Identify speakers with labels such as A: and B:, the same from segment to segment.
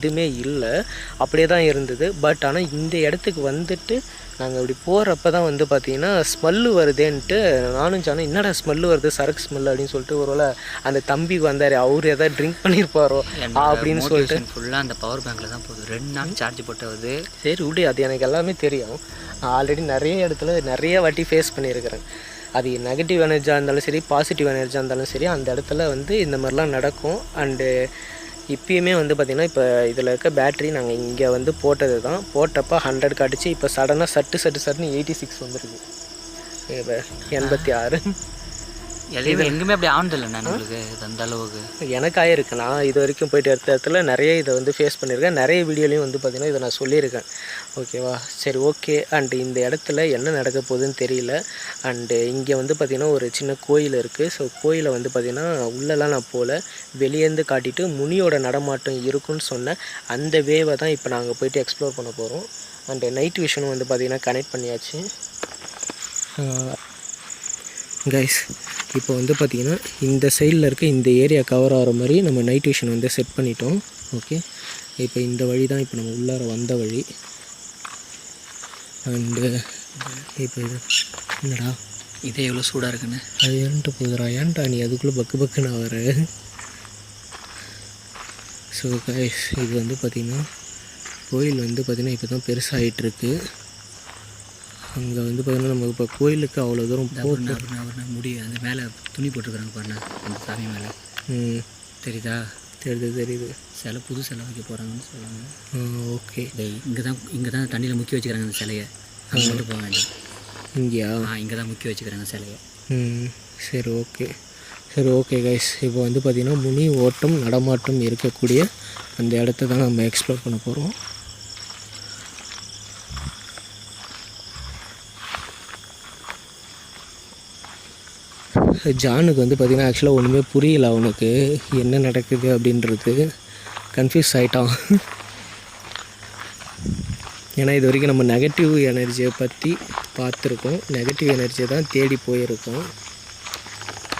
A: எதுவுமே இல்லை, அப்படியே தான் இருந்தது. பட் ஆனால் இந்த இடத்துக்கு வந்துட்டு நாங்கள் அப்படி போகிறப்ப தான் வந்து பார்த்திங்கன்னா ஸ்மெல்லு வருதேன்ட்டு நானும் சொன்னேன், என்னடா ஸ்மெல்லு வருது, சரக்கு ஸ்மெல் அப்படின்னு சொல்லிட்டு. ஒருவேளை அந்த தம்பி வந்தார், அவர் எதாவது ட்ரிங்க் பண்ணியிருப்பாரோ அப்படின்னு சொல்லிட்டு.
B: ஃபுல்லாக அந்த பவர் பேங்கில் தான் போகுது, 2 நாள் சார்ஜ் போட்டது.
A: சரி விடு, அது எனக்கு எல்லாமே தெரியும். நான் ஆல்ரெடி நிறைய இடத்துல நிறைய வாட்டி ஃபேஸ் பண்ணியிருக்கிறேன். அது நெகட்டிவ் எனர்ஜியாக இருந்தாலும் சரி, பாசிட்டிவ் எனர்ஜியாக இருந்தாலும் சரி, அந்த இடத்துல வந்து இந்த மாதிரிலாம் நடக்கும். அண்டு இப்போயுமே வந்து பார்த்திங்கன்னா இப்போ இதில் இருக்க பேட்ரி நாங்கள் இங்கே வந்து போட்டது தான். போட்டப்போ 100 காட்டுச்சு. இப்போ சடனாக சட்டுன்னு 86 வந்துருக்கு. இப்போ 86
B: எங்கேயுமே அப்படி ஆனதில்லை. நம்மளுக்கு அந்த அளவுக்கு
A: எனக்கு ஆகிருக்கு. நான் இது வரைக்கும் போய்ட்டு எடுத்த இடத்துல நிறைய இதை வந்து ஃபேஸ் பண்ணியிருக்கேன். நிறைய வீடியோலையும் வந்து பார்த்திங்கன்னா இதை நான் சொல்லியிருக்கேன். ஓகேவா, சரி ஓகே. அண்டு இந்த இடத்துல என்ன நடக்க போகுதுன்னு தெரியல. அண்டு இங்கே வந்து பார்த்திங்கன்னா ஒரு சின்ன கோயில் இருக்குது. ஸோ கோயிலை வந்து பார்த்திங்கன்னா உள்ளெல்லாம் நான் போகல, வெளியேருந்து காட்டிட்டு முனியோட நடமாட்டம் இருக்குன்னு சொன்னேன். அந்த வேவை தான் இப்போ நாங்கள் போய்ட்டு எக்ஸ்ப்ளோர் பண்ண போகிறோம். அண்டு நைட் விஷனும் வந்து பார்த்திங்கன்னா கனெக்ட் பண்ணியாச்சு. கைஸ், இப்போ வந்து பார்த்திங்கன்னா இந்த சைடில் இருக்க இந்த ஏரியா கவர் ஆகிற மாதிரி நம்ம நைட் விஷன் வந்து செட் பண்ணிட்டோம். ஓகே, இப்போ இந்த வழி தான் இப்போ நம்ம உள்ளார வந்த வழி. அண்டு இப்போ இது என்னடா
B: இதே எவ்வளோ சூடாக இருக்குன்னு
A: அது ஏன்ட்டு போகுதுடா, ஏன்டா நீ அதுக்குள்ளே பக்கு நான் வர. ஸோ கைஸ், இது வந்து பார்த்திங்கன்னா கோயில் வந்து பார்த்திங்கன்னா இப்போ தான் பெருசாகிட்டுருக்கு. அங்கே வந்து பார்த்திங்கன்னா நம்ம இப்போ கோயிலுக்கு அவ்வளோ தூரம்
B: போட்டு முடியும். அந்த மேலே துணி போட்டுருக்குறாங்க பாருங்க, அந்த சாமி மேலே. தெரியுதா? தெரியுது. சிலை புது சிலை வைக்க போகிறாங்கன்னு சொல்லுவாங்க. ஓகே, இங்கே தான் தண்ணியில் முக்கி வச்சுக்கிறாங்க அந்த சிலையை. அங்கே மட்டும் போக வேண்டாம். இங்கேயா? இங்கே தான் முக்கி வச்சுக்கிறாங்க சிலையை. சரி ஓகே கைஸ், இப்போ வந்து பார்த்திங்கன்னா முனி ஓட்டம் நடமாட்டம் இருக்கக்கூடிய அந்த இடத்த தான் நம்ம எக்ஸ்ப்ளோர் பண்ண போகிறோம். ஜானுக்கு வந்து பார்த்திங்கன்னா ஆக்சுவலாக ஒன்றுமே புரியல, அவனுக்கு என்ன நடக்குது அப்படின்றது. கன்ஃபியூஸ் ஆகிட்டான். ஏன்னா இது வரைக்கும் நம்ம நெகட்டிவ் எனர்ஜியை பற்றி பார்த்துருக்கோம், நெகட்டிவ் எனர்ஜியை தான் தேடி போயிருக்கோம்.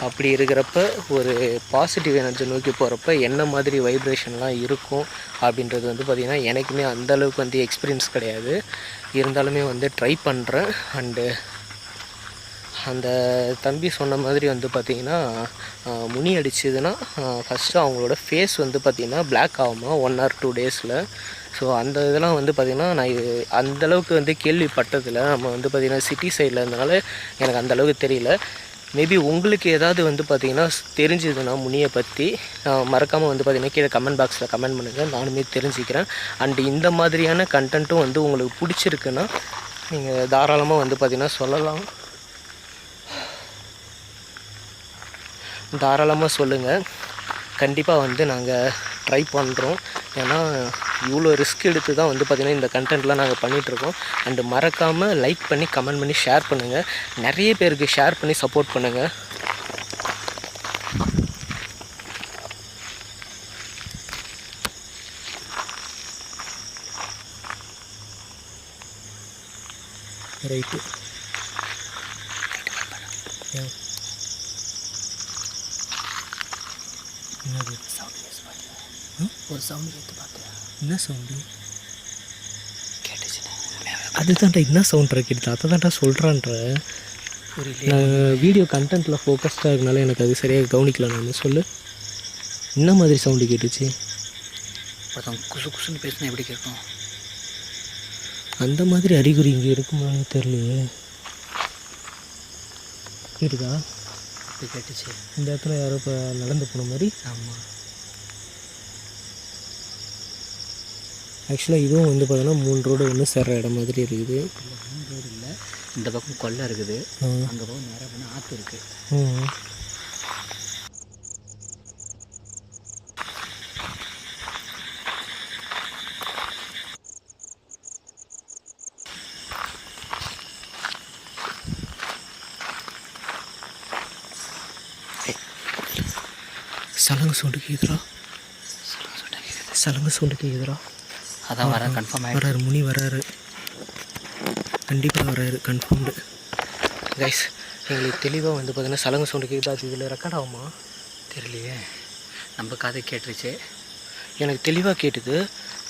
B: அப்படி இருக்கிறப்ப ஒரு பாசிட்டிவ் எனர்ஜி நோக்கி போகிறப்ப என்ன மாதிரி வைப்ரேஷன்லாம் இருக்கும் அப்படின்றது வந்து பார்த்திங்கன்னா எனக்குமே அந்தளவுக்கு வந்து எக்ஸ்பீரியன்ஸ் கிடையாது. இருந்தாலுமே வந்து ட்ரை பண்ணுறேன். அண்டு அந்த தம்பி சொன்ன மாதிரி வந்து பார்த்திங்கன்னா முனி அடிச்சதுன்னா ஃபஸ்ட்டு அவங்களோட ஃபேஸ் வந்து பார்த்திங்கன்னா பிளாக் ஆகுமா 1 or 2 டேஸில். ஸோ அந்த இதெல்லாம் வந்து பார்த்திங்கன்னா நான் இது அந்தளவுக்கு வந்து கேள்விப்பட்டதில்லை. நம்ம வந்து பார்த்திங்கன்னா சிட்டி சைடில் இருந்தனால எனக்கு அந்தளவுக்கு தெரியல. மேபி உங்களுக்கு ஏதாவது வந்து பார்த்திங்கன்னா தெரிஞ்சதுன்னா முனியை பற்றி மறக்காமல் வந்து பார்த்திங்கன்னா கீழே கமெண்ட் பாக்ஸில் கமெண்ட் பண்ணுங்கள், நானுமே தெரிஞ்சுக்கிறேன். அண்டு இந்த மாதிரியான கண்டென்ட்டும் வந்து உங்களுக்கு பிடிச்சிருக்குன்னா நீங்கள் தாராளமாக வந்து பார்த்திங்கன்னா சொல்லலாம், தாராளமாக சொல்லுங்கள். கண்டிப்பாக வந்து நாங்கள் ட்ரை பண்ணுறோம். ஏன்னா இவ்வளோ ரிஸ்க் எடுத்து தான் வந்து பார்த்திங்கன்னா இந்த கண்டென்ட்லாம் நாங்கள் பண்ணிகிட்ருக்கோம். அண்டு மறக்காமல் லைக் பண்ணி கமெண்ட் பண்ணி ஷேர் பண்ணுங்கள். நிறைய பேருக்கு ஷேர் பண்ணி சப்போர்ட் பண்ணுங்கள். ரைட்டு, என்னது ஒரு சவுண்டு கேட்டு பார்த்தியா? என்ன சவுண்டு கேட்டுச்சுண்ணே? அதுதான்டா என்ன சவுண்ட் கேட்டுது, அதை தான்டா சொல்கிறான்ற. நான் வீடியோ கண்டென்ட்டில் ஃபோக்கஸ்டாக இருக்கனால எனக்கு அது சரியாக கவனிக்கல. நான் சொல்லு, என்ன மாதிரி சவுண்டு கேட்டுச்சு? ஒருத்தவங்க குசு குசுன்னு பேசினா எப்படி கேட்கும்?
A: அந்த மாதிரி அறிகுறி இங்கே இருக்குமான்னு தெரியலையே. கேட்டுதா?
B: இப்படி கேட்டுச்சு.
A: இந்த இடத்துல யாரோ இப்போ நடந்து போன மாதிரி.
B: ஆமாம்,
A: ஆக்சுவலாக இதுவும் வந்து பார்த்தோன்னா 3 ரோடு ஒன்று சேர்ற இடம் மாதிரி இருக்குது.
B: இல்லை 3 ரோடு இல்லை, இந்த பக்கம் கொல்லை இருக்குது, அங்கே போக நேராக போனால் ஆற்று இருக்குது.
A: சலங்கு சவுண்டு கேட்குறா, சலங்கு சவுண்டு கேட்குறா.
B: அதான் வர கன்ஃபார்ம்
A: வராரு, முனி வராரு, கண்டிப்பாக வராரு, கன்ஃபார்ம்டு. கைஸ், எங்களுக்கு தெளிவாக வந்து பார்த்தீங்கன்னா சலங்கு சவுண்டு கேட்குது. அது இதில் ரெக்கார்ட் ஆகுமா
B: தெரியலையே, நம்ம காதை கேட்டுருச்சு.
A: எனக்கு தெளிவாக கேட்டுது.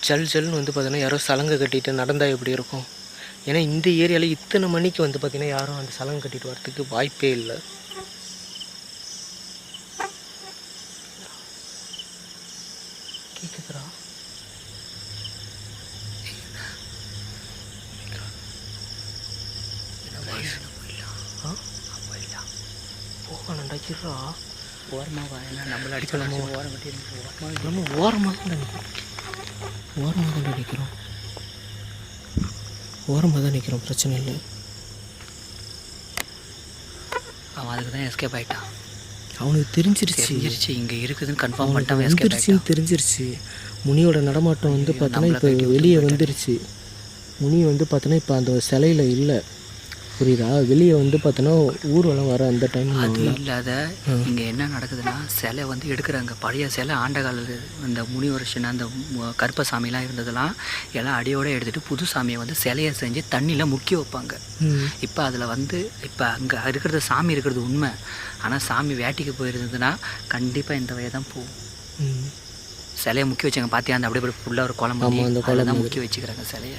A: ஜல் ஜல்னு வந்து பார்த்தீங்கன்னா யாரோ சலங்கை கட்டிட்டு நடந்தால் எப்படி இருக்கும்? ஏன்னா இந்த ஏரியாவில் இத்தனை மணிக்கு வந்து பார்த்தீங்கன்னா யாரும் அந்த சலங்கை கட்டிட்டு வரத்துக்கு வாய்ப்பே இல்லை. கேட்குதுரா? போகணும்டா இருறா.
B: ஓரமாக நம்மள அடிக்கலாம். ஓரம் கட்டி
A: நம்ம ஓரமாக தான் நிற்கிறோம். ஓரமாக தான் நிற்கிறோம். ஓரமாக தான் நிற்கிறோம். பிரச்சனை இல்லை.
B: அவன் அதுக்கு தான் எஸ்கேப் ஆகிட்டான்.
A: அவனுக்கு தெரிஞ்சிருச்சு
B: இங்கே இருக்குதுன்னு கன்ஃபார்ம் பண்ணிட்டான். எஸ்கேப்
A: தெரிஞ்சிருச்சு. முனியோட நடமாட்டம் வந்து பார்த்தோன்னா இப்போ வெளியே வந்துருச்சு. முனி வந்து பார்த்தோன்னா இப்போ அந்த சிலையில் இல்லை. புரியுதா? வெளியே வந்து பார்த்தோன்னா ஊர்வலம் வர அந்த டைம்.
B: அது இல்லாத இங்கே என்ன நடக்குதுன்னா, சிலை வந்து எடுக்கிறாங்க. பழைய சிலை ஆண்ட காலத்தில் இந்த முனிவர்ஷன் அந்த கருப்பசாமிலாம் இருந்ததெல்லாம் எல்லாம் அடியோடு எடுத்துகிட்டு புது சாமியை வந்து சிலையை செஞ்சு தண்ணியில் முக்கி வைப்பாங்க. இப்போ அதில் வந்து இப்போ அங்கே இருக்கிறது சாமி இருக்கிறது உண்மை. ஆனால் சாமி வேட்டைக்கு போயிருந்ததுன்னா கண்டிப்பாக இந்த வழியை தான் போகும். சிலையை முக்கி வச்சாங்க பார்த்தியா? அந்த அப்படியே ஃபுல்லாக ஒரு குழம்பு அந்த குழம்பு தான் முக்கி வச்சுக்கிறாங்க சிலையை.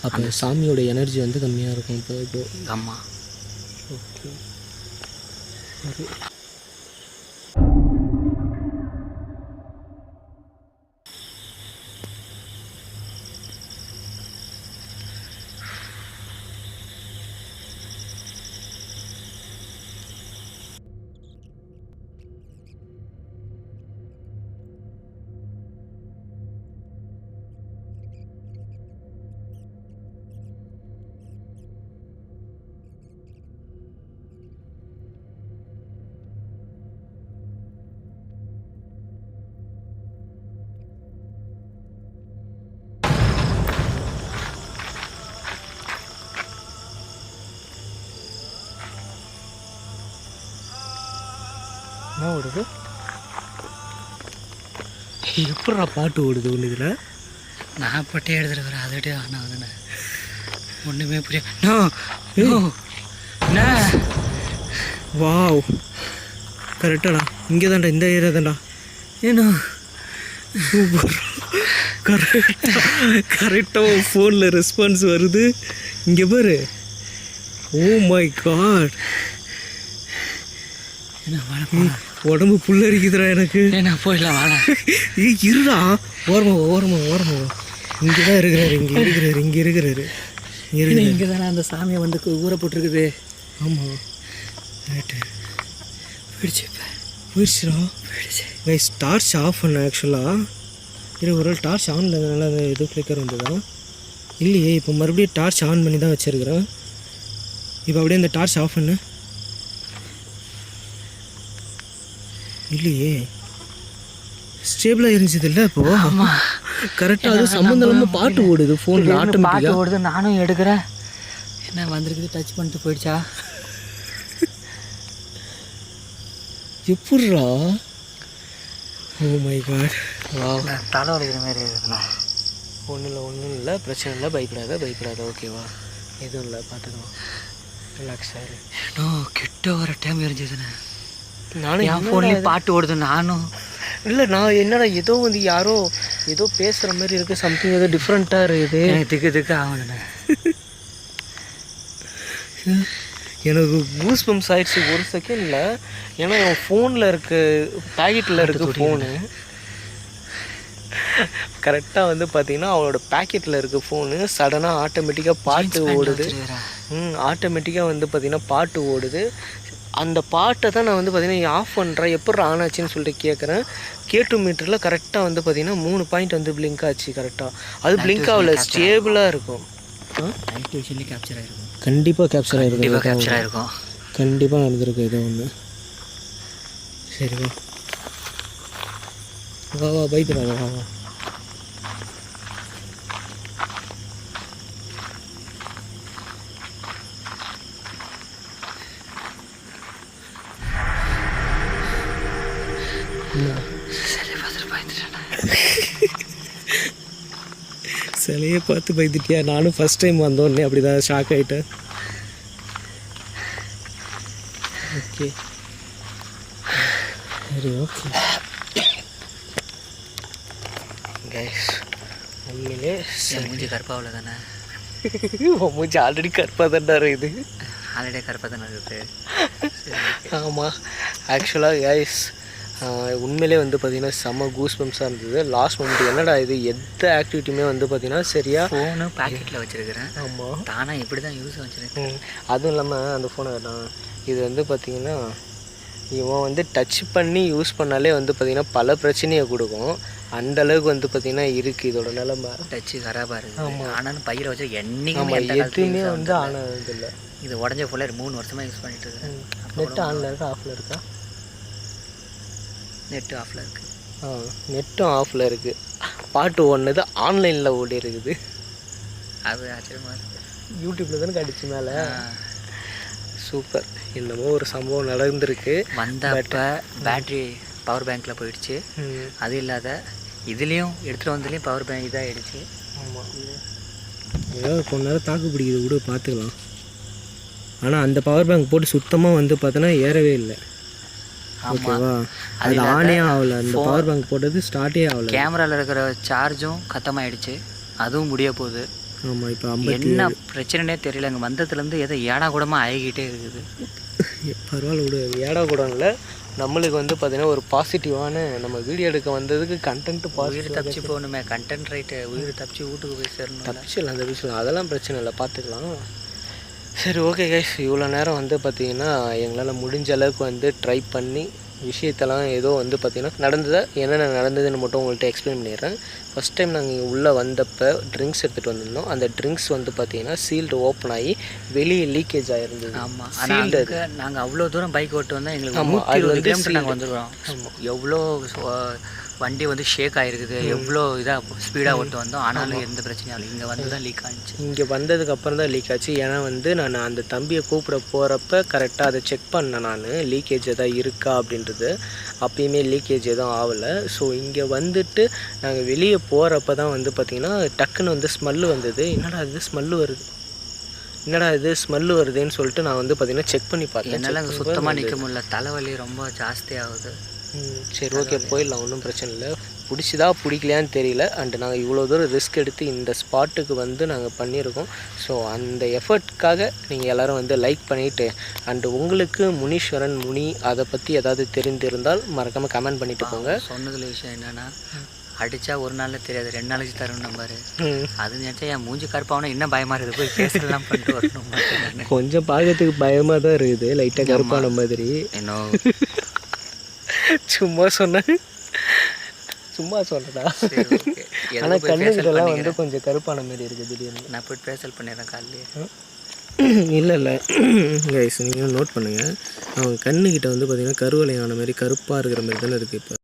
A: அப்போ சாமியோட எனர்ஜி வந்து கம்மியாக இருக்கும் இப்போ.
B: ஆமாம்.
A: ஓகே. சரி. என்ன ஓடுது? எப்படா பாட்டு ஓடுது ஒன்று இதில்?
B: நான் பட்டே எடுத்துருக்கிறேன். அதுகிட்டே ஆனால் அதுன்னு ஒன்றுமே புரிய.
A: வாவ், கரெக்டாடா. இங்கே தான்டா, இந்த ஏரியா தான்டா.
B: ஏன்னா
A: சூப்பர். கரெக்டாக ஃபோனில் ரெஸ்பான்ஸ் வருது. இங்கே பாரு. Oh my god. உடம்பு புல்லரிக்குதுடா எனக்கு.
B: ஏன்னா போயிடலாம் வாழ.
A: இருடா. ஓரமா இங்கே தான் இருக்கிறாரு. இங்கே இருக்கிறாரு.
B: இங்கே தானே அந்த சாமியை வந்து ஊற போட்டிருக்குது.
A: ஆமாம், ரைட்டு. போயிடுச்சுடா. கைஸ், டார்ச் ஆஃப் பண்ண ஆக்சுவலாக. ஒரு டார்ச் ஆனில் இருந்ததுனால அந்த இது ஃப்ளிக்கர் வந்ததா? இல்லையே. இப்போ மறுபடியும் டார்ச் ஆன் பண்ணி தான் வச்சுருக்கிறேன். இப்போ அப்படியே இந்த டார்ச் ஆஃப் பண்ணு. இல்லையே, ஸ்டேபிளாக இருந்துச்சு இல்லை இப்போ?
B: ஆமாம்,
A: கரெக்டாக. அது சம்மந்தம் இல்லாமல் பாட்டு ஓடுது ஃபோனில்.
B: பாட்டு ஓடுது, நானும் எடுக்கிறேன். என்ன வந்திருக்குது, டச் பண்ணிட்டு போயிடுச்சா?
A: எப்பட்றா? Oh my God.
B: தலை வலிக்கிற மாதிரி இருக்குண்ணா.
A: ஒன்றும் இல்லை, பிரச்சனை இல்லை. பயப்படாத. ஓகேவா? எதுவும் இல்லை, பார்த்துக்கலாம். ரிலாக்ஸ் ஆகிரு.
B: கிட்ட வர டைம் இருந்துச்சுண்ணே.
A: நானும்
B: என் ஃபோன்லேயே பாட்டு ஓடுது. நானும்
A: இல்லை, நான் என்னடா ஏதோ வந்து யாரோ ஏதோ பேசுகிற மாதிரி இருக்குது. சம்திங் ஏதோ டிஃப்ரெண்ட்டாக இருக்குது.
B: எனக்கு திக்கு ஆகுதுண்ணே.
A: எனக்கு கூஸ் பம்ப்ஸ் ஆகிடுச்சு ஒரு செகண்டில். ஏன்னா என் ஃபோனில் பேக்கெட்டில் இருக்குது ஃபோனு. கரெக்டாக வந்து பார்த்திங்கன்னா அவனோட பேக்கெட்டில் இருக்குது ஃபோனு. சடனாக ஆட்டோமேட்டிக்காக பாட்டு ஓடுது. ஆட்டோமேட்டிக்காக வந்து பார்த்திங்கன்னா பாட்டு ஓடுது. அந்த பாட்டை தான் நான் வந்து பார்த்திங்கன்னா ஆஃப் பண்ணுறேன். எப்போ ஆன் ஆச்சுன்னு சொல்லிட்டு கேட்குறேன். கேட்டு மீட்டரில் கரெக்டாக வந்து பார்த்திங்கன்னா 3 பாயிண்ட் வந்து பிளிங்க் ஆச்சு. கரெக்டாக அது பிளிங்க் ஆகல, ஸ்டேபிளாக இருக்கும்.
B: நைட் விஷன்லேயே கேப்சர் ஆகிருக்கும்.
A: கண்டிப்பாக கேப்சர்
B: ஆகிருக்கும்.
A: கண்டிப்பாக நடந்திருக்கு ஏதோ ஒன்று. சரி வா பயப்படாத. வா. சிலையை பார்த்து பயந்துட்டியா? நானும் ஃபஸ்ட் டைம் வந்தோடனே அப்படி தான் ஷாக் ஆகிட்டேன். ஓகே, சரி, ஓகே. கைஸ், உண்மையிலே
C: என் மூஞ்சி கருப்பாவில் தானே?
A: உன் மூஞ்சி ஆல்ரெடி கருப்பாக தான்டா இது.
C: ஆல்ரெடி கருப்பாக தானே இருக்குது.
A: ஆமாம், ஆக்சுவலாக கைஸ் உண்மையிலே வந்து பார்த்திங்கன்னா செம்ம கூஸ் பம்ப்ஸாக இருந்தது. லாஸ்ட் மொமெண்ட் என்னடா இது, எந்த ஆக்டிவிட்டியுமே வந்து பார்த்திங்கன்னா சரியா
C: ஃபோனு பாக்கெட்டில் வச்சுருக்கிறேன்.
A: ஆமாம்,
C: தானாக இப்படி தான் யூஸ் வச்சுருக்கேன்.
A: அதுவும் இல்லாமல் அந்த ஃபோனை வேண்டாம், இது வந்து பார்த்திங்கன்னா இவன் வந்து டச் பண்ணி யூஸ் பண்ணாலே வந்து பார்த்திங்கன்னா பல பிரச்சனையை கொடுக்கும். அந்தளவுக்கு வந்து பார்த்திங்கன்னா இருக்குது இதோட நிலமை.
C: டச்சு கராபாக இருக்குது. ஆமாம், ஆனாலும் பையில் வச்சு
A: எதுவுமே வந்து ஆனதில்லை.
C: இது உடஞ்ச ஃபுல்லாக 3 வருஷமாக யூஸ் பண்ணிட்டு இருக்கிறேன்.
A: நெட்டு ஆனில் இருக்கா ஆஃபில் இருக்கா?
C: நெட்டு ஆஃபில் இருக்குது.
A: நெட்டும் ஆஃபில் இருக்குது. பாட்டு ஒன்றுது ஆன்லைனில் ஓடி இருக்குது.
C: அது ஆச்சரியமாக இருக்குது.
A: யூடியூப்பில் தானே கடிச்சு மேலே. சூப்பர், என்னமோ ஒரு சம்பவம் நடந்திருக்கு.
C: வந்தப்போ பேட்ரி பவர் பேங்க்கில் போயிடுச்சு. அது இல்லாத இதுலேயும் எடுத்துகிட்டு வந்ததுலேயும் பவர் பேங்க் இதாகிடுச்சு.
A: ஆமாம், ஏதாவது கொஞ்ச நேரம் தாக்கு பிடிக்குது கூட பார்த்துக்கலாம். ஆனால் அந்த பவர் பேங்க் போட்டு சுத்தமாக வந்து பார்த்தோன்னா ஏறவே இல்லை. ஓகேவா, அது ஆனே ஆகலை. அந்த பவர் பேங்க் போட்டது ஸ்டார்ட்டே ஆகலை.
C: கேமராவில் இருக்கிற சார்ஜும் கத்தமாயிடுச்சு, அதுவும் முடிய போகுது.
A: ஆமாம், இப்போ
C: என்ன பிரச்சனைனே தெரியல. அங்கே வந்ததுலேருந்து ஏதோ ஏடா கூடமாக ஆகிக்கிட்டே இருக்குது.
A: பரவாயில்ல விடு, ஏடா கூட இல்லை. நம்மளுக்கு வந்து பார்த்திங்கன்னா ஒரு பாசிட்டிவான நம்ம வீடியோ எடுக்க வந்ததுக்கு கண்டென்ட்
C: உயிர் தப்பிச்சு போகணுமே. கண்டென்ட் ரைட்டு, உயிர் தப்பிச்சு வீட்டுக்கு போய் சேரணும்.
A: தப்பிச்சிடலாம், அந்த விஷயம் அதெல்லாம் பிரச்சனை இல்லை, பார்த்துக்கலாம். சரி, ஓகே கைஸ், இவ்வளோ நேரம் வந்து பார்த்திங்கன்னா எங்களால் முடிஞ்ச அளவுக்கு வந்து ட்ரை பண்ணி விஷயத்தெல்லாம் ஏதோ வந்து பார்த்திங்கன்னா நடந்ததை என்னென்ன நடந்ததுன்னு மட்டும் உங்கள்கிட்ட எக்ஸ்பிளைன் பண்ணிடுறேன். ஃபஸ்ட் டைம் நாங்கள் இங்கே உள்ளே வந்தப்போ ட்ரிங்க்ஸ் எடுத்துகிட்டு வந்திருந்தோம். அந்த ட்ரிங்க்ஸ் வந்து பார்த்திங்கன்னா சீல்டு ஓப்பன் ஆகி வெளியே லீக்கேஜ் ஆகிருந்தது.
C: ஆமாம், சீல்டு. நாங்கள் அவ்வளோ தூரம் பைக் ஓட்டு வந்தால் எங்களுக்கு 120 கிலோமீட்டர் நாங்கள் வந்துடுவோம். எவ்வளோ வண்டி வந்து ஷேக் ஆகிருக்குது, எவ்வளோ இதாக ஸ்பீடாக ஓட்டு வந்தோம். ஆனாலும் எந்த பிரச்சனையும் இல்லை. இங்கே வந்து தான் லீக் ஆகிடுச்சு. இங்கே
A: வந்ததுக்கப்புறம் தான் லீக் ஆச்சு. ஏன்னா வந்து நான் அந்த தம்பியை கூப்பிட போகிறப்ப கரெக்டாக அதை செக் பண்ணேன் நான், லீக்கேஜ் எதாவது இருக்கா அப்படின்றது. அப்பயுமே லீக்கேஜ் எதுவும் ஆகலை. ஸோ இங்கே வந்துட்டு நாங்கள் வெளியே போகிறப்ப தான் வந்து பார்த்திங்கன்னா டக்குன்னு வந்து ஸ்மெல்லு வந்தது. என்னடா இது ஸ்மெல்லு வருதுன்னு சொல்லிட்டு நான் வந்து பார்த்திங்கன்னா செக் பண்ணி பார்த்தேன்.
C: என்னால் அங்கே சுத்தமாக நிற்க முடியல, தலைவலி ரொம்ப ஜாஸ்தியாகுது.
A: சரி, ஓகே, போயிடலாம், ஒன்றும் பிரச்சனை இல்லை. பிடிச்சிதா பிடிக்கலையான்னு தெரியல. அண்டு நாங்கள் இவ்வளோ தூரம் ரிஸ்க் எடுத்து இந்த ஸ்பாட்டுக்கு வந்து நாங்கள் பண்ணியிருக்கோம். ஸோ அந்த எஃபர்ட்காக நீங்கள் எல்லோரும் வந்து லைக் பண்ணிவிட்டு, அண்டு உங்களுக்கு முனீஸ்வரன் முனி அதை பற்றி ஏதாவது தெரிந்திருந்தால் மறக்காமல் கமெண்ட் பண்ணிட்டு போங்க.
C: சொன்னதில் விஷயம் என்னென்னா, அடித்தா ஒரு நாளில் தெரியாது, 2 நாளைக்கு தரணும் நம்பாரு. அது நினச்சா என் மூஞ்சி கருப்பாகணும், இன்னும் பயமாக இருக்குது. போய் பேசலாம் பண்ணிட்டு வரணும்.
A: கொஞ்சம் பார்க்கறதுக்கு பயமாக தான் இருக்குது, லைட்டாக கருப்பான மாதிரி.
C: இன்னும்
A: சும்மா சொன்னடா. ஆனால் கண்ணுக்கிட்டலாம் வந்து கொஞ்சம் கருப்பான மாதிரி இருக்குது திடீர்னு.
C: நான் போய் பேசல் பண்ணிடுறேன் காலையிலே.
A: இல்லை கைஸ், நீங்கள் நோட் பண்ணுங்கள், அவங்க கண்ணுக்கிட்ட வந்து பார்த்திங்கன்னா கருவளையான மாதிரி கருப்பாக இருக்கிற மாதிரி தானே இருக்குது இப்போ.